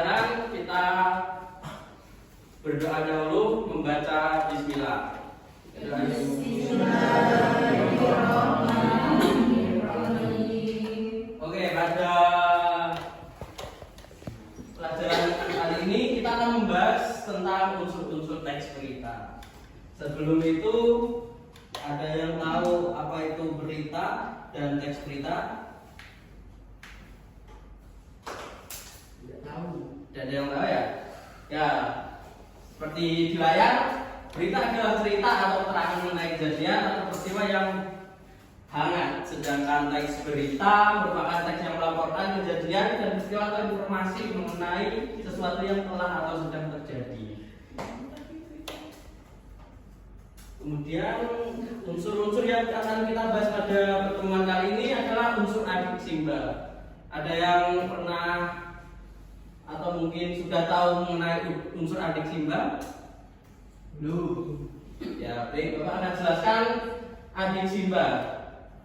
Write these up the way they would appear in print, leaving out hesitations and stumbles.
sekarang kita berdoa dahulu membaca Bismillah. Bismillahirrahmanirrahim. Oke, pada pelajaran kali ini kita akan membahas tentang unsur-unsur teks berita. Sebelum itu, ada yang tahu apa itu berita dan teks berita? Tidak tahu. Tidak ada yang tahu ya? Ya, seperti di layar, berita adalah cerita atau keterangan mengenai kejadian atau peristiwa yang hangat. Sedangkan teks berita merupakan teks yang melaporkan kejadian dan peristiwa atau informasi mengenai sesuatu yang telah atau sedang terjadi. Kemudian unsur-unsur yang akan kita bahas pada pertemuan kali ini adalah unsur adik simba. Ada yang pernah atau mungkin sudah tahu mengenai unsur adik simba? Belum. Ya, baik, Bapak akan jelaskan adik simba.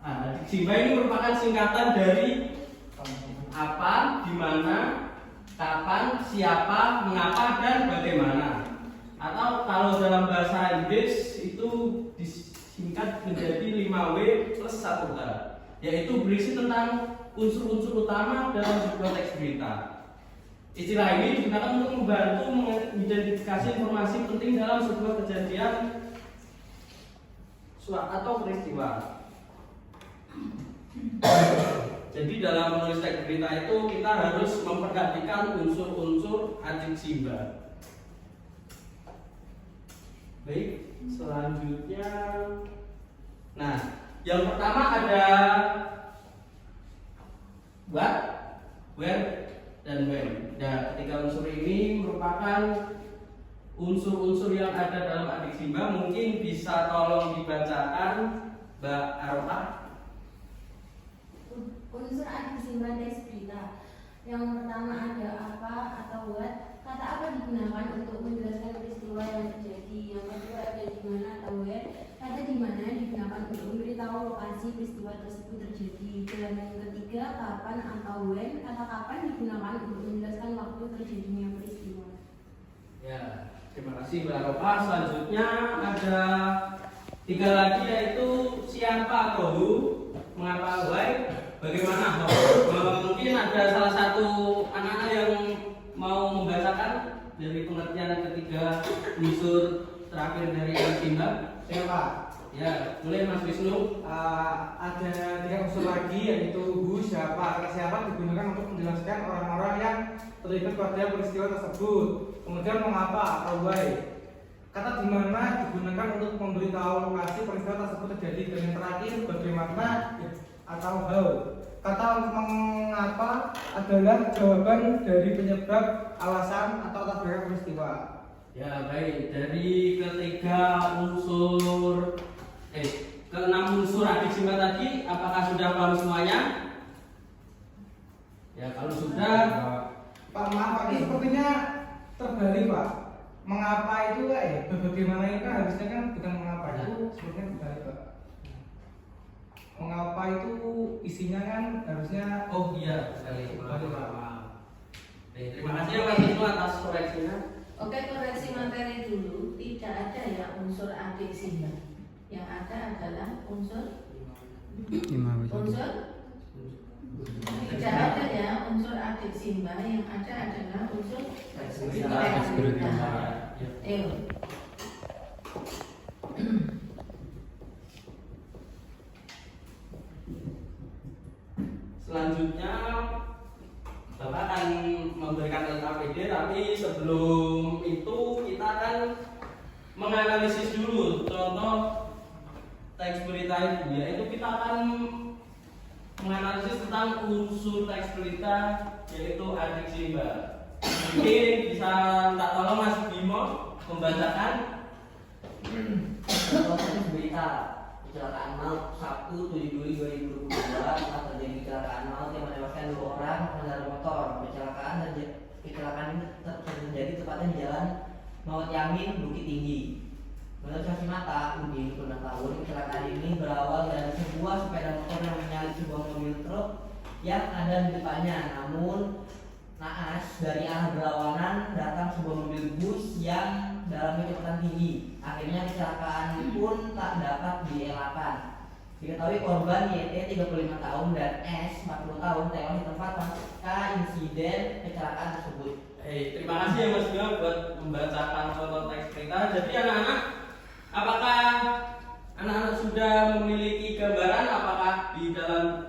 Nah, adik simba ini merupakan singkatan dari apa, di mana, kapan, siapa, mengapa, dan bagaimana. Atau kalau dalam bahasa Inggris itu disingkat menjadi 5W plus 1H, yaitu berisi tentang unsur-unsur utama dalam sebuah teks berita. Istilah ini digunakan untuk membantu mengidentifikasi informasi penting dalam sebuah kejadian atau peristiwa. Jadi dalam menulis teks berita itu kita harus memperhatikan unsur-unsur adik simba. Baik, selanjutnya, nah, yang pertama ada what, where, dan when. Nah, ketiga unsur ini merupakan unsur-unsur yang ada dalam adik simba. Mungkin bisa tolong dibacakan, Mbak Arofah. Unsur adik simba teks berita. Yang pertama ada apa atau what. Kata apa digunakan untuk menjelaskan peristiwa yang terjadi. Yang kedua ada di mana atau where. Kata di mana digunakan untuk memberitahu lokasi peristiwa tersebut terjadi. Dan yang ketiga kapan atau when. Kata kapan digunakan untuk menjelaskan waktu terjadinya peristiwa. Ya, Terima kasih Mbak Arofah. Selanjutnya ada tiga lagi, yaitu siapa atau who, mengapa, why, bagaimana. Mungkin ada salah satu anak-anak yang mau membacakan dari pengertian ketiga unsur terakhir dari simba. Siapa? Ya, boleh Mas Wisnu. Ada tiga unsur lagi, yaitu who, siapa. Kata siapa digunakan untuk menjelaskan orang-orang yang terlibat pada peristiwa tersebut. Kemudian mengapa atau why. Kata di mana digunakan untuk memberitahu lokasi peristiwa tersebut terjadi. Dan yang terakhir bagaimana atau how. Kata mengapa adalah jawaban dari penyebab, alasan atau latar belakang peristiwa. Ya, baik. Dari ketiga unsur keenam unsur adik simba tadi, apakah sudah paham semuanya? Ya, kalau sudah, Pak, maaf Pak, ini sepertinya terbalik Pak. Mengapa itu bagaimana itu kan harusnya kan bukan mengapa, itu sepertinya terbalik Pak. Mengapa itu isinya kan harusnya oh iya sekali. terbalik Pak. Terima kasih ya Mas Wisnu atas koreksinya. Oke, koreksi materi dulu. Tidak ada ya unsur adik simba. Yang ada adalah unsur tidak ada ya unsur adik simba. Yang ada adalah unsur teks berita. Selanjutnya Bapak akan memberikan LKPD, tapi sebelum itu kita akan menganalisis dulu contoh teks berita itu, yaitu kita akan menganalisis tentang unsur teks berita, yaitu adik simba. Mungkin bisa tak tolong Mas Bimo membacakan contoh teks berita. Kecelakaan maut Sabtu 7 Juli 2022 telah terjadi kecelakaan maut yang menewaskan 2 orang pengendara motor. Kecelakaan ini terjadi tepatnya di jalan Maut Yamin, Bukit Tinggi. Menurut saksi mata, Udi, 26 tahun, kecelakaan ini berawal dari sebuah sepeda motor yang menyalip sebuah mobil truk yang ada di depannya. Namun naas dari arah berlawanan datang sebuah mobil bus yang dalam kecepatan tinggi. Akhirnya kecelakaan pun tak dapat dielakkan. Diketahui korban YT 35 tahun dan S 40 tahun tewas di tempat pasca insiden kecelakaan tersebut. Terima kasih ya Mas Bima buat membacakan contoh teks cerita. Jadi anak-anak, apakah anak-anak sudah memiliki gambaran apakah di dalam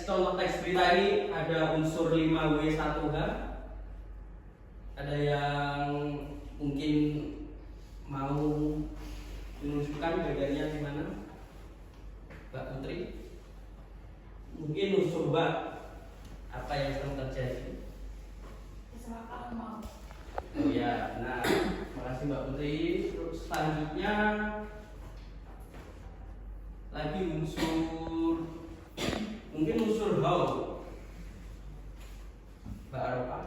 contoh teks cerita ini ada unsur 5W1H? Ada yang mungkin mau menunjukkan bedanya di mana? Mbak Putri? Mungkin unsur Mbak apa yang sedang terjadi? Kecelakaan maut. Oh ya, nah, makasih Mbak Putri. Terus selanjutnya lagi mungkin unsur how, Mbak Aropa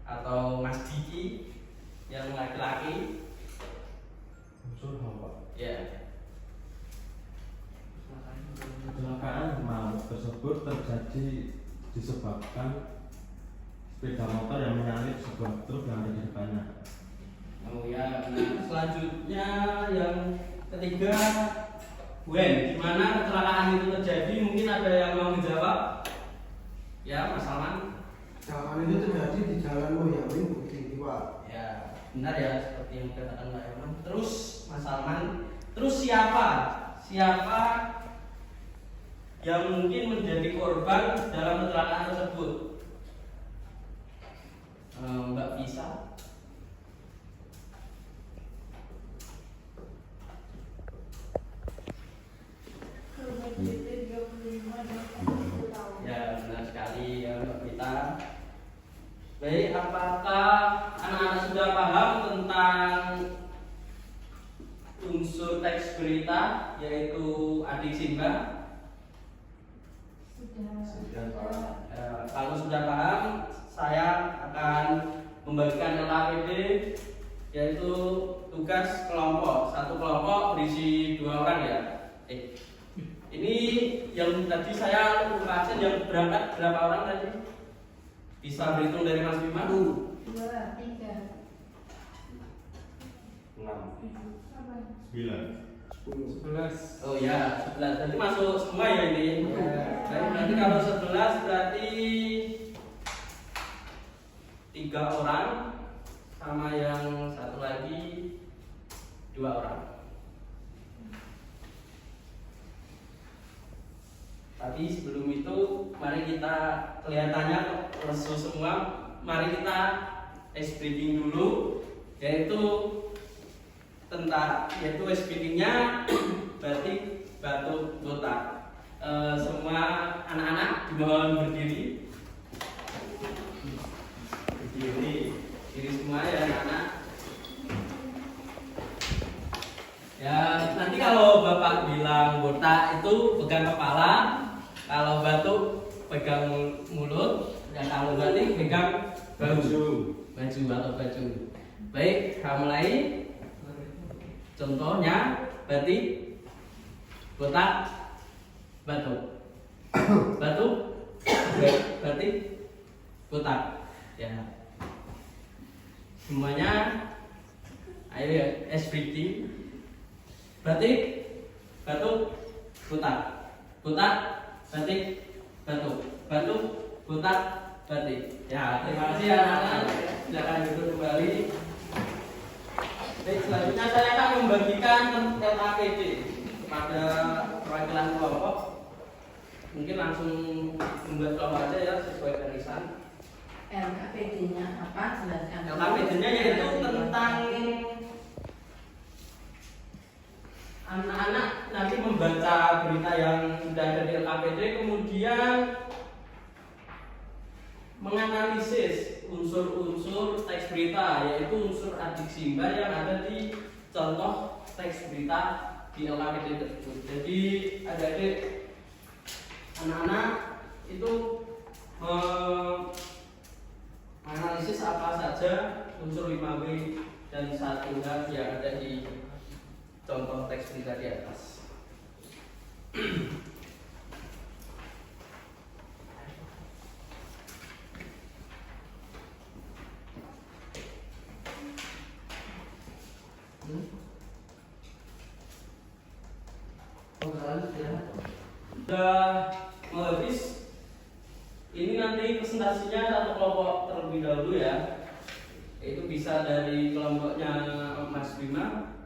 atau Mas Diki yang laki-laki. Unsur apa? Ya. Kecelakaan maut tersebut terjadi disebabkan sepeda motor yang menyalip sebuah truk yang ada di depannya. Oh ya, nah selanjutnya yang ketiga, when, di mana kecelakaan itu terjadi? Mungkin ada yang mau menjawab? Ya, Mas Salman. Kecelakaan itu terjadi di Jalan Moyamin Bukit Tinggi. Ya, benar ya seperti yang dikatakan Mbak Herman. Terus Mas Salman, terus siapa yang mungkin menjadi korban dalam kecelakaan tersebut? Mbak Fisa. Ya, benar sekali ya Mbak Vita. Baik, apakah anak-anak sudah paham tentang unsur teks berita yaitu adik Simba? Kalau sudah paham, saya akan membagikan LKPD yaitu tugas kelompok. Satu kelompok berisi 2 orang ya. Ini yang tadi saya lupakan yang berangkat berapa orang tadi? Bisa berhitung dari Mas Bima? 2, 3, 6, 9. 11. Oh ya, 11. Jadi masuk semua ya ini. Baik, nanti kalau 11 berarti 3 orang sama yang satu lagi 2 orang. Tapi sebelum itu, mari kita kelihatannya lesu semua. Mari kita ice breaking dulu, yaitu ice breaking-nya berarti batu botak. Semua anak-anak dimohon berdiri. Berdiri semua ya anak-anak. Ya nanti kalau bapak bilang botak itu pegang kepala. Kalau batuk pegang mulut, dan kalau batik pegang baju atau baju. Baik, kita mulai. Contohnya batik, botak, batuk, batuk, batik, botak. Ya, semuanya. Ayo ya, SBT. Batik, batuk, botak, botak, batik, batuk, batuk, botak, batik. Ya, terima kasih anak-anak. Silakan duduk kembali. Baik, selanjutnya saya akan membagikan LKPD kepada perwakilan kelompok. Mungkin langsung membuat kelompok aja ya sesuai barisan. LKPD-nya apa? Jelaskan. LKPD-nya yaitu tentang anak-anak nanti membaca berita yang sudah ada di LKPD, kemudian menganalisis unsur-unsur teks berita, yaitu unsur adik Simba yang ada di contoh teks berita di LKPD tersebut. Jadi adik-adik anak-anak itu menganalisis apa saja unsur 5W dan 1H yang ada di contoh teks berita di atas. Oh, lalu istirahat. Sudah mau habis. Ini nanti presentasinya satu kelompok terlebih dahulu ya. Itu bisa dari kelompoknya Mas Bima.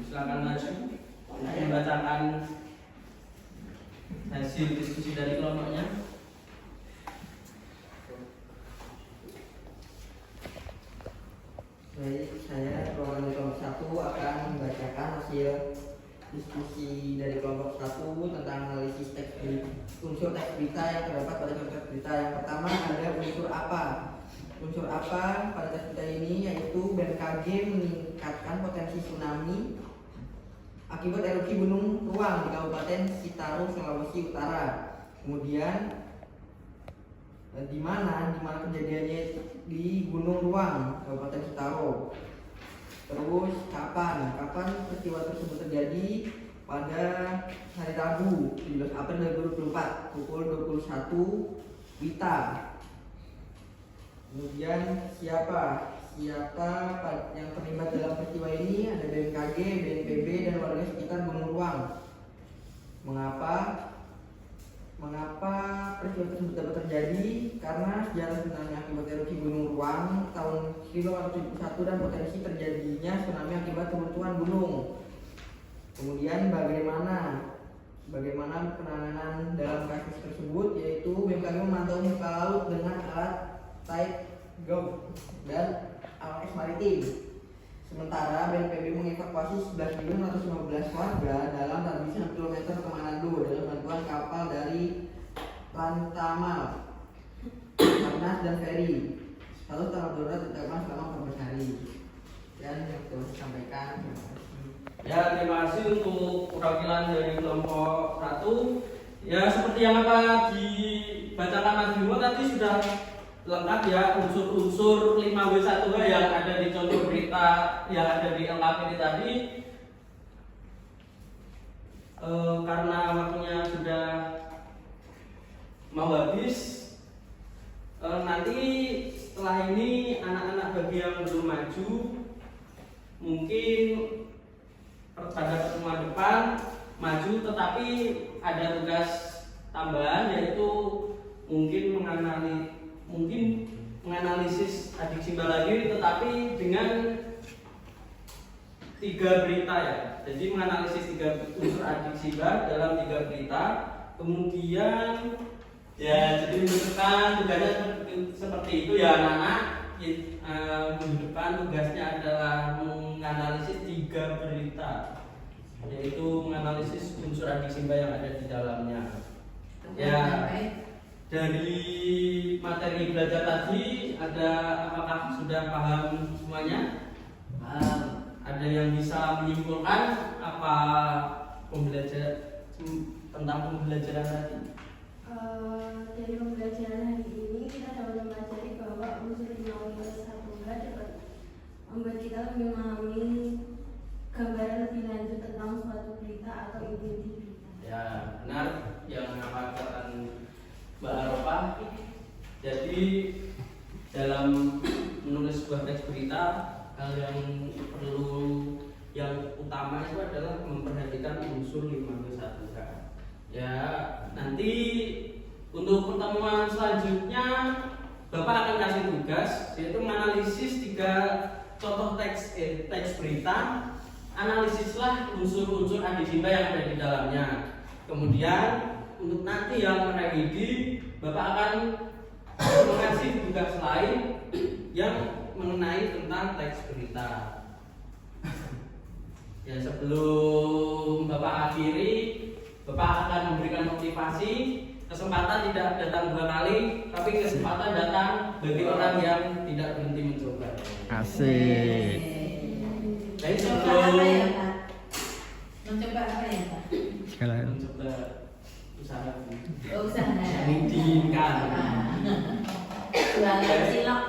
Silakan maju membacakan hasil diskusi dari kelompoknya. Baik, saya kelompok 1 akan membacakan hasil diskusi dari kelompok 1 tentang analisis unsur teks berita yang terdapat pada teks berita. Yang pertama ada unsur apa. Unsur apa pada teks berita ini yaitu BMKG meningkatkan potensi tsunami akibat erupsi gunung ruang di Kabupaten Citarum, Sulawesi Utara. Kemudian di mana kejadiannya di Gunung Ruang, Kabupaten Citarum. Terus kapan peristiwa tersebut terjadi? Pada hari Rabu 17 April 2024 pukul 21 WITA. Kemudian siapa yang terlibat dalam peristiwa ini? Ada BMKG, BNPB, dan warga sekitar Gunung Ruang. Mengapa peristiwa tersebut dapat terjadi? Karena sejarah tsunami akibat erupsi Gunung Ruang tahun 1971 dan potensi terjadinya tsunami akibat runtuhan gunung. Kemudian bagaimana penanganan dalam kasus tersebut, yaitu BMKG memantau muka laut dengan alat tide gauge dan ALS maritim. Sementara BNPB mengevakuasi 11.615 warga dalam radius 6 km ke Manado dalam bantuan kapal dari Lantamal, Tarnas, dan Ferry. Status tanggap darurat ditetapkan selama 14 hari. Dan yang telah disampaikan. Ya, terima kasih untuk perwakilan dari kelompok 1. Ya, seperti yang apa dibacakan Mas Bimo tadi sudah lengkap ya unsur-unsur 5W1H yang ada di contoh berita yang ada di LKP ini tadi. Karena waktunya sudah mau habis, nanti setelah ini anak-anak bagi yang belum maju mungkin pada pertemuan depan maju, tetapi ada tugas tambahan yaitu mungkin menganalisis adik Simba lagi, tetapi dengan 3 berita ya. Jadi menganalisis 3 unsur adik Simba dalam 3 berita. Kemudian ya jadi menunjukkan tugasnya seperti itu ya anak-anak. Minggu depan tugasnya adalah menganalisis 3 berita, yaitu menganalisis unsur adik Simba yang ada di dalamnya. Ya. Dari materi belajar tadi apakah sudah paham semuanya? Ada yang bisa menyimpulkan apa tentang pembelajaran tadi? Dari pembelajaran hari ini kita dapat mempelajari bahwa unsur 5W1H dapat membuat kita lebih memahami gambaran lebih lanjut tentang suatu berita atau inti berita. Ya, benar yang mengatakan Mbak Arofah. Jadi dalam menulis sebuah teks berita, hal yang utama itu adalah memperhatikan unsur 5W1H. Ya, nanti untuk pertemuan selanjutnya Bapak akan kasih tugas yaitu menganalisis 3 contoh teks berita. Analisislah unsur-unsur adik Simba yang ada di dalamnya. Kemudian untuk nanti yang mereidi, Bapak akan mengasih tugas lain yang mengenai tentang teks berita. Ya, sebelum Bapak akhiri, Bapak akan memberikan motivasi. Kesempatan tidak datang 2 kali, tapi kesempatan datang bagi orang yang tidak berhenti mencoba. Asik. Jadi Mencoba apa sebelum ya, Pak? Mencoba apa ya, Pak? mencoba usaha Oh, usaha. dimungkinkan. Jualan cilok.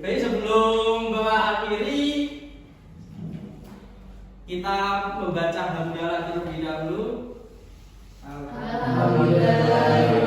Baik, sebelum Bapak akhiri, kita membaca hamdalah terlebih dahulu. Alhamdulillah.